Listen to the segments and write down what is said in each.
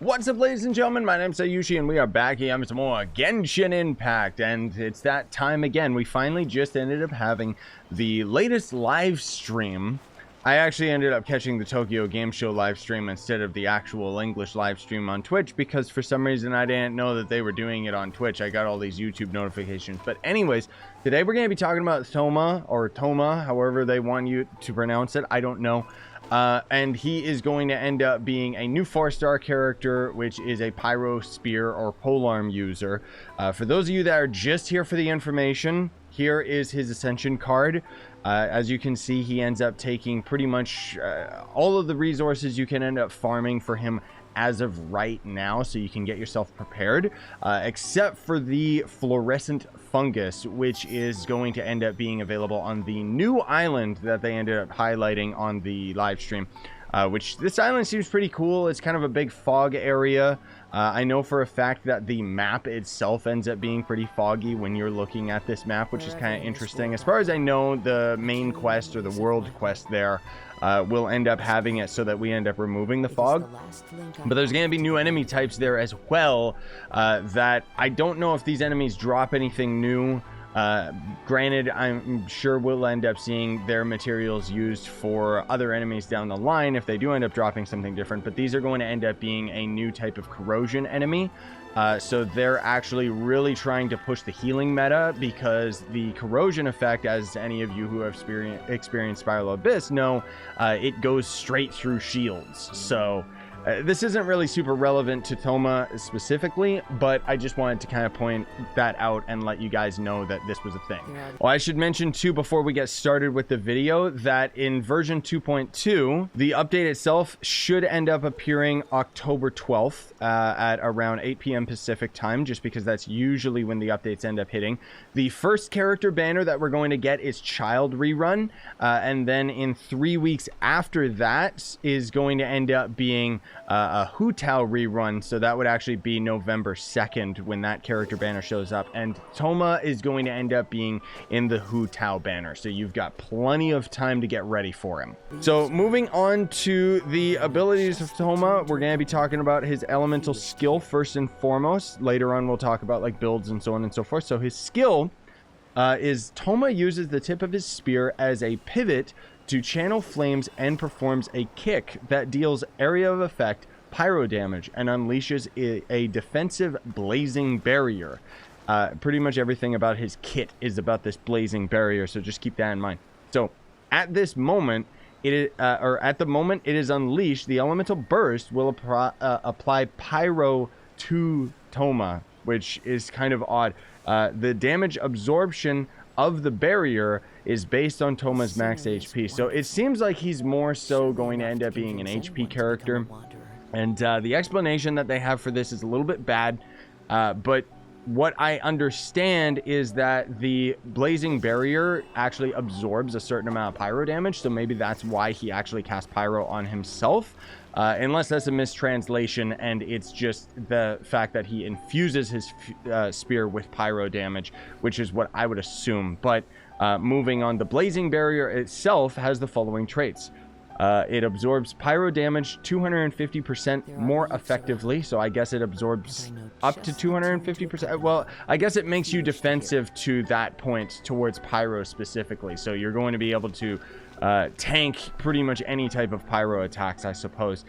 What's up, ladies and gentlemen? My name's Scyushi, and we are back here with some more Genshin Impact, and it's that time again. We finally just ended up having the latest live stream. I actually ended up catching the Tokyo Game Show live stream instead of the actual English live stream on Twitch, because for some reason I didn't know that they were doing it on Twitch. I got all these YouTube notifications. But anyways, today we're going to be talking about Thoma, or Thoma, however they want you to pronounce it. I don't know. And he is going to end up being a new 4-star character, which is a Pyro Spear or Polearm user. For those of you that are just here for the information, here is his Ascension card. As you can see, he ends up taking pretty much all of the resources you can end up farming for him as of right now, so you can get yourself prepared, except for the fluorescent fungus, which is going to end up being available on the new island that they ended up highlighting on the live stream, which this island seems pretty cool. It's kind of a big fog area. I know for a fact that the map itself ends up being pretty foggy when you're looking at this map, which is kind of interesting. As far as I know, the main quest or the world quest there will end up having it so that we end up removing the fog. But there's going to be new enemy types there as well, that I don't know if these enemies drop anything new. Granted, I'm sure we'll end up seeing their materials used for other enemies down the line if they do end up dropping something different, but these are going to end up being a new type of corrosion enemy. So they're actually really trying to push the healing meta, because the corrosion effect, as any of you who have experienced Spiral Abyss know, it goes straight through shields. So this isn't really super relevant to Thoma specifically, but I just wanted to kind of point that out and let you guys know that this was a thing. Well, I should mention too, before we get started with the video, that in version 2.2, the update itself should end up appearing October 12th at around 8 p.m. Pacific time, just because that's usually when the updates end up hitting. The first character banner that we're going to get is Child Rerun, and then in 3 weeks after that is going to end up being a Hu Tao rerun, so that would actually be November 2nd when that character banner shows up, and Thoma is going to end up being in the Hu Tao banner, so you've got plenty of time to get ready for him. So moving on to the abilities of Thoma, we're going to be talking about his elemental skill first and foremost. Later on we'll talk about like builds and so on and so forth. So his skill is Thoma uses the tip of his spear as a pivot to channel flames and performs a kick that deals area of effect pyro damage and unleashes a defensive blazing barrier. Pretty much everything about his kit is about this blazing barrier, so just keep that in mind. So at this moment, at the moment it is unleashed, the elemental burst will apply pyro to Thoma, which is kind of odd. The damage absorption of the barrier is based on Thoma's max HP, so it seems like he's more so going to end up being an HP character, and the explanation that they have for this is a little bit bad, but what I understand is that the blazing barrier actually absorbs a certain amount of pyro damage, so maybe that's why he actually cast pyro on himself, unless that's a mistranslation and it's just the fact that he infuses his spear with pyro damage, which is what I would assume. But moving on, the blazing barrier itself has the following traits. It absorbs pyro damage 250% more effectively, so I guess it absorbs up to 250%. Well, I guess it makes you defensive to that point towards pyro specifically, so you're going to be able to tank pretty much any type of pyro attacks, I suppose.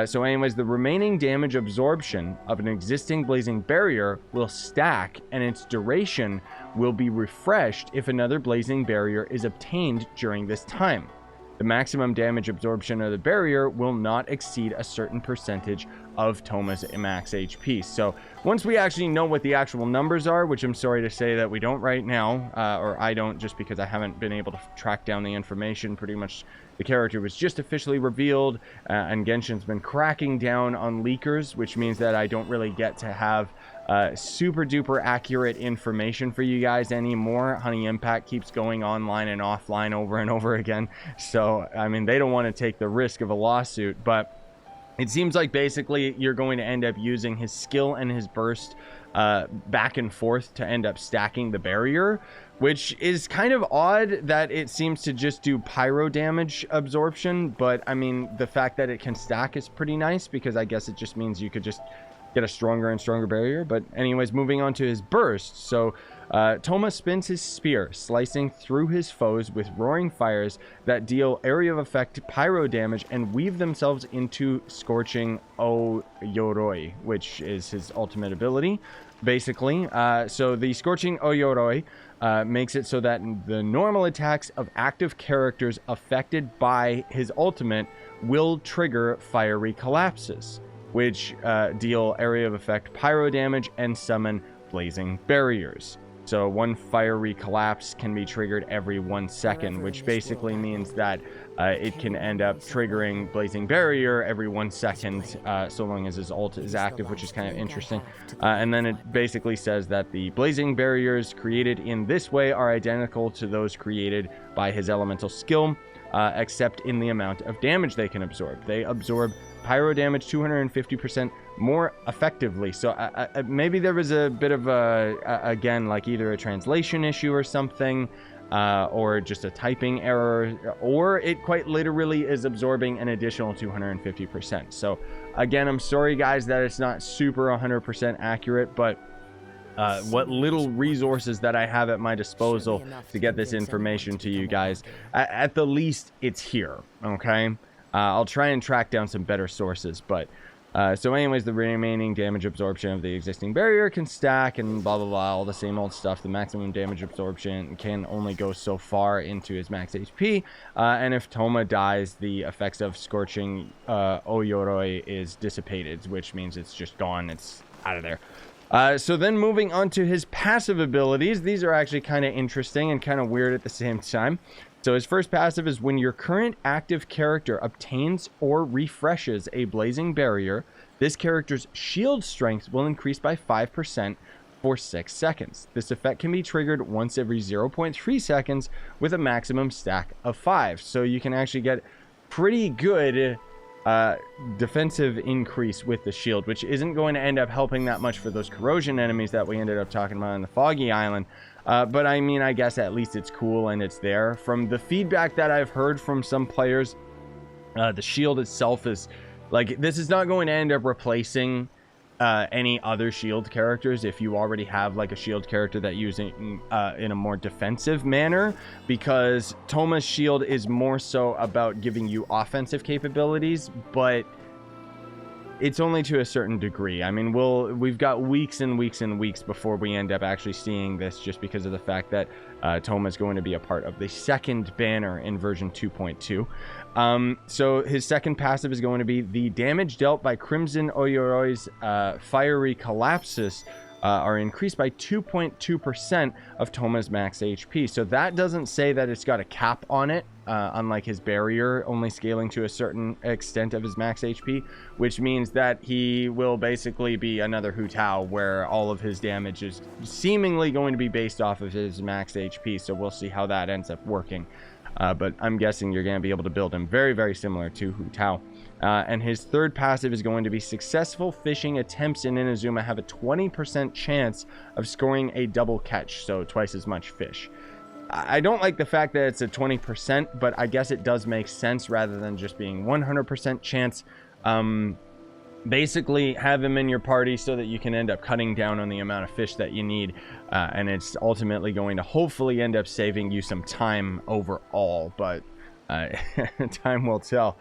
So anyways, the remaining damage absorption of an existing blazing barrier will stack, and its duration will be refreshed if another blazing barrier is obtained during this time. The maximum damage absorption of the barrier will not exceed a certain percentage of Thoma's max HP. So once we actually know what the actual numbers are, which I'm sorry to say that we don't right now, or I don't, just because I haven't been able to track down the information. Pretty much the character was just officially revealed, and Genshin's been cracking down on leakers, which means that I don't really get to have super duper accurate information for you guys anymore. Honey Impact keeps going online and offline over and over again, so I mean, they don't want to take the risk of a lawsuit, but it seems like basically you're going to end up using his skill and his burst back and forth to end up stacking the barrier, which is kind of odd that it seems to just do pyro damage absorption. But I mean, the fact that it can stack is pretty nice, because I guess it just means you could just get a stronger and stronger barrier. But anyways, moving on to his burst. So Thoma spins his spear, slicing through his foes with roaring fires that deal area of effect pyro damage and weave themselves into scorching Oyoroi, which is his ultimate ability, basically. So the scorching Oyoroi makes it so that the normal attacks of active characters affected by his ultimate will trigger fiery collapses, which deal area of effect pyro damage and summon blazing barriers. So one fiery collapse can be triggered every 1 second, which basically means that it can end up triggering blazing barrier every 1 second, so long as his ult is active, which is kind of interesting. And then it basically says that the blazing barriers created in this way are identical to those created by his elemental skill, except in the amount of damage they can absorb. They absorb pyro damage 250% more effectively. So maybe there was a bit of again, like either a translation issue or something, or just a typing error, or it quite literally is absorbing an additional 250%. So again, I'm sorry guys that it's not super 100% accurate, but what little resources that I have at my disposal to get this information to you guys, at the least it's here. Okay, I'll try and track down some better sources, but so anyways, the remaining damage absorption of the existing barrier can stack and blah blah blah, all the same old stuff. The maximum damage absorption can only go so far into his max HP, and if Thoma dies, the effects of scorching Oyoroi is dissipated, which means it's just gone, it's out of there. So then moving on to his passive abilities, these are actually kind of interesting and kind of weird at the same time. So his first passive is when your current active character obtains or refreshes a blazing barrier, this character's shield strength will increase by 5% for 6 seconds. This effect can be triggered once every 0.3 seconds with a maximum stack of 5. So you can actually get pretty good defensive increase with the shield, which isn't going to end up helping that much for those corrosion enemies that we ended up talking about on the Foggy Island. But I mean, I guess at least it's cool and it's there. From the feedback that I've heard from some players, the shield itself is like, this is not going to end up replacing any other shield characters if you already have like a shield character that using in a more defensive manner, because Thoma's shield is more so about giving you offensive capabilities, but it's only to a certain degree. I mean, we've got weeks and weeks and weeks before we end up actually seeing this, just because of the fact that Thoma is going to be a part of the second banner in version 2.2. So his second passive is going to be the damage dealt by Crimson Oyoroi's fiery collapses are increased by 2.2% of Thoma's max HP. So that doesn't say that it's got a cap on it, unlike his barrier only scaling to a certain extent of his max HP, which means that he will basically be another Hu Tao, where all of his damage is seemingly going to be based off of his max HP. So we'll see how that ends up working. But I'm guessing you're going to be able to build him very, very similar to Hu Tao. And his third passive is going to be successful fishing attempts in Inazuma have a 20% chance of scoring a double catch, so twice as much fish. I don't like the fact that it's a 20%, but I guess it does make sense rather than just being 100% chance. Basically, have him in your party so that you can end up cutting down on the amount of fish that you need, and it's ultimately going to hopefully end up saving you some time overall, but time will tell.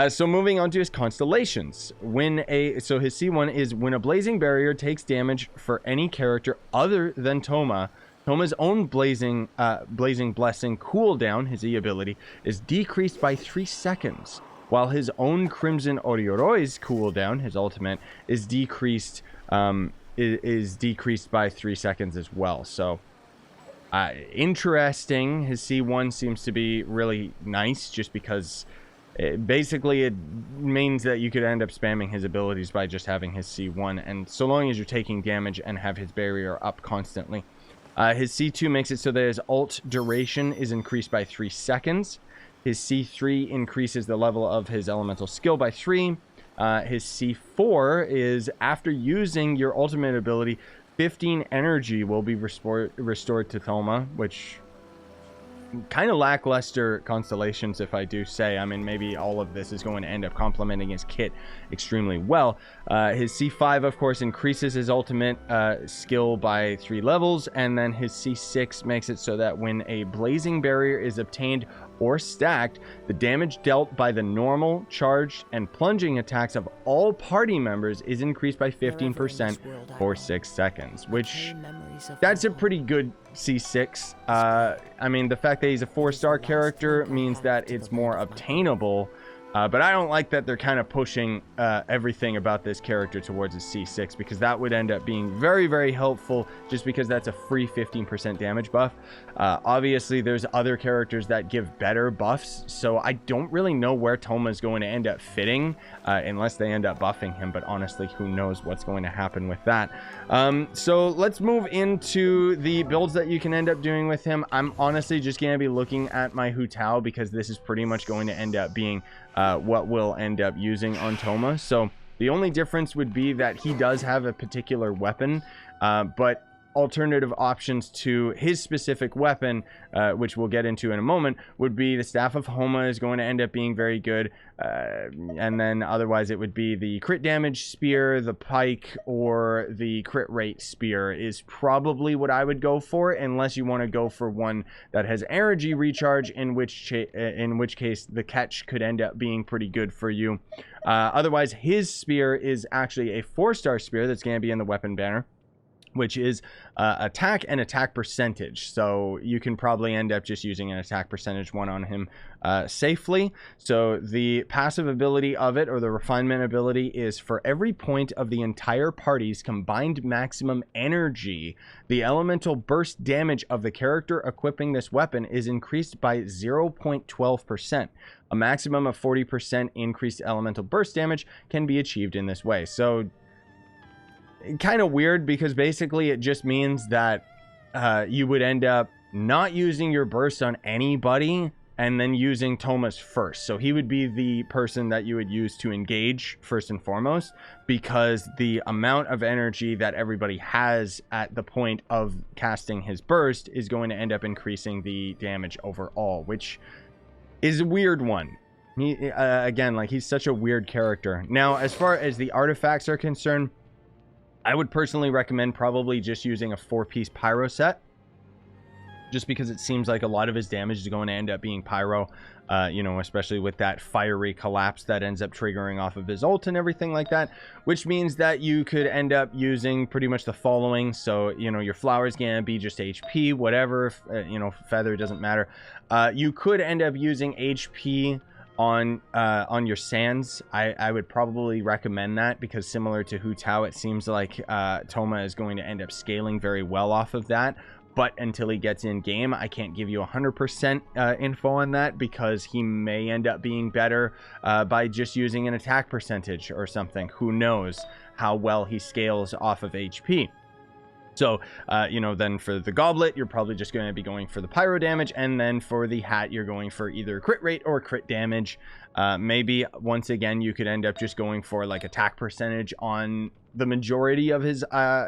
So moving on to his constellations. So his C1 is when a blazing barrier takes damage for any character other than Thoma, Thoma's own blazing blessing cooldown, his E ability, is decreased by 3 seconds, while his own Crimson Oyoroi's cooldown, his ultimate, is decreased by 3 seconds as well. So interesting. His C1 seems to be really nice, just because basically it means that you could end up spamming his abilities by just having his C1, and so long as you're taking damage and have his barrier up constantly. His C2 makes it so that his ult duration is increased by 3 seconds. His C3 increases the level of his elemental skill by 3. His C4 is after using your ultimate ability, 15 energy will be restored to Thoma, which kind of lackluster constellations, if I do say. I mean, maybe all of this is going to end up complementing his kit extremely well. His C5, of course, increases his ultimate skill by 3 levels, and then his C6 makes it so that when a blazing barrier is obtained or stacked, the damage dealt by the normal, charged, and plunging attacks of all party members is increased by 15% for 6 seconds, which that's a pretty good C6. I mean, the fact that he's a 4-star character means that it's more obtainable, but I don't like that they're kind of pushing everything about this character towards a C6, because that would end up being very, very helpful, just because that's a free 15% damage buff. Obviously, there's other characters that give better buffs, so I don't really know where Thoma is going to end up fitting, unless they end up buffing him, but honestly, who knows what's going to happen with that. So let's move into the builds that you can end up doing with him. I'm honestly just going to be looking at my Hu Tao, because this is pretty much going to end up being what we'll end up using on Thoma. So the only difference would be that he does have a particular weapon, but alternative options to his specific weapon, which we'll get into in a moment, would be the Staff of Homa is going to end up being very good, and then otherwise it would be the crit damage spear, the pike, or the crit rate spear is probably what I would go for, unless you want to go for one that has energy recharge, in which case the catch could end up being pretty good for you. Otherwise, his spear is actually a 4-star spear that's going to be in the weapon banner, which is attack and attack percentage. So you can probably end up just using an attack percentage one on him safely. So the passive ability of it, or the refinement ability, is for every point of the entire party's combined maximum energy, the elemental burst damage of the character equipping this weapon is increased by 0.12%. A maximum of 40% increased elemental burst damage can be achieved in this way. So kind of weird, because basically it just means that you would end up not using your burst on anybody and then using Thomas first. So he would be the person that you would use to engage first and foremost, because the amount of energy that everybody has at the point of casting his burst is going to end up increasing the damage overall, which is a weird one. He, again, like, he's such a weird character. Now, as far as the artifacts are concerned, I would personally recommend probably just using a 4-piece pyro set, just because it seems like a lot of his damage is going to end up being pyro, you know, especially with that fiery collapse that ends up triggering off of his ult and everything like that, which means that you could end up using pretty much the following. So, you know, your flower's going to be just HP, whatever, you know, feather, doesn't matter. You could end up using HP on your sands. I would probably recommend that, because similar to Hu Tao, it seems like Thoma is going to end up scaling very well off of that. But until he gets in game, I can't give you 100% info on that, because he may end up being better by just using an attack percentage or something. Who knows how well he scales off of HP. So, you know, then for the goblet, you're probably just going to be going for the pyro damage. And then for the hat, you're going for either crit rate or crit damage. Maybe, once again, you could end up just going for, like, attack percentage on the majority of his,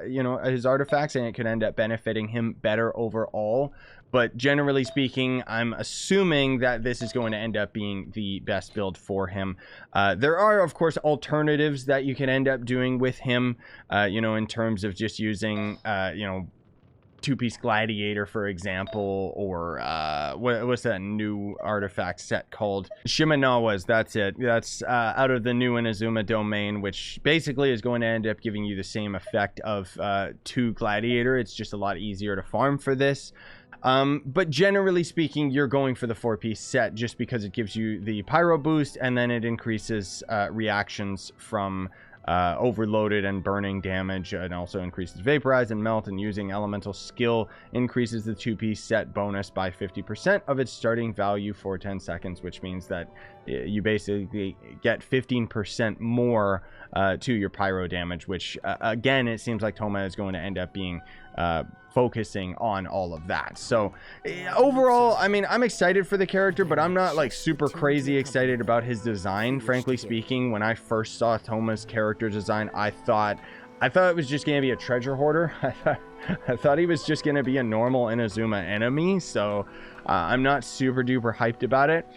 you know, his artifacts. And it could end up benefiting him better overall. But generally speaking, I'm assuming that this is going to end up being the best build for him. There are, of course, alternatives that you can end up doing with him, you know, in terms of just using, you know, 2-piece gladiator, for example, or what's that new artifact set called? Shimenawas, that's it. That's out of the new Inazuma domain, which basically is going to end up giving you the same effect of 2 gladiator. It's just a lot easier to farm for this. But generally speaking, you're going for the 4-piece set, just because it gives you the pyro boost, and then it increases reactions from overloaded and burning damage, and also increases vaporize and melt, and using elemental skill increases the 2-piece set bonus by 50% of its starting value for 10 seconds, which means that you basically get 15% more to your pyro damage, which again, it seems like Thoma is going to end up being focusing on all of that. So overall, I mean, I'm excited for the character, but I'm not like super crazy excited about his design. Frankly speaking, when I first saw Thoma's character design, I thought I thought it was just going to be a treasure hoarder. I thought he was just going to be a normal Inazuma enemy, so I'm not super duper hyped about it.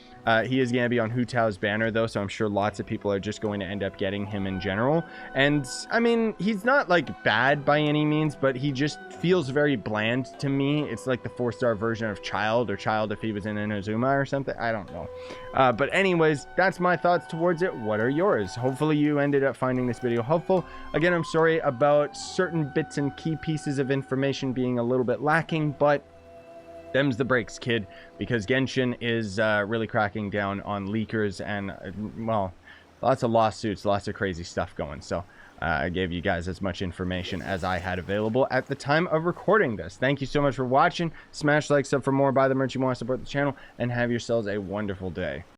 He is going to be on Hu Tao's banner, though, so I'm sure lots of people are just going to end up getting him in general. And, I mean, he's not, like, bad by any means, but he just feels very bland to me. It's like the 4-star version of Child, or Child if he was in Inazuma or something. I don't know. But anyways, that's my thoughts towards it. What are yours? Hopefully you ended up finding this video helpful. Again, I'm sorry about certain bits and key pieces of information being a little bit lacking, but them's the breaks, kid, because Genshin is really cracking down on leakers and, well, lots of lawsuits, lots of crazy stuff going. So I gave you guys as much information as I had available at the time of recording this. Thank you so much for watching. Smash like, sub for more, buy the merch you want to support the channel, and have yourselves a wonderful day.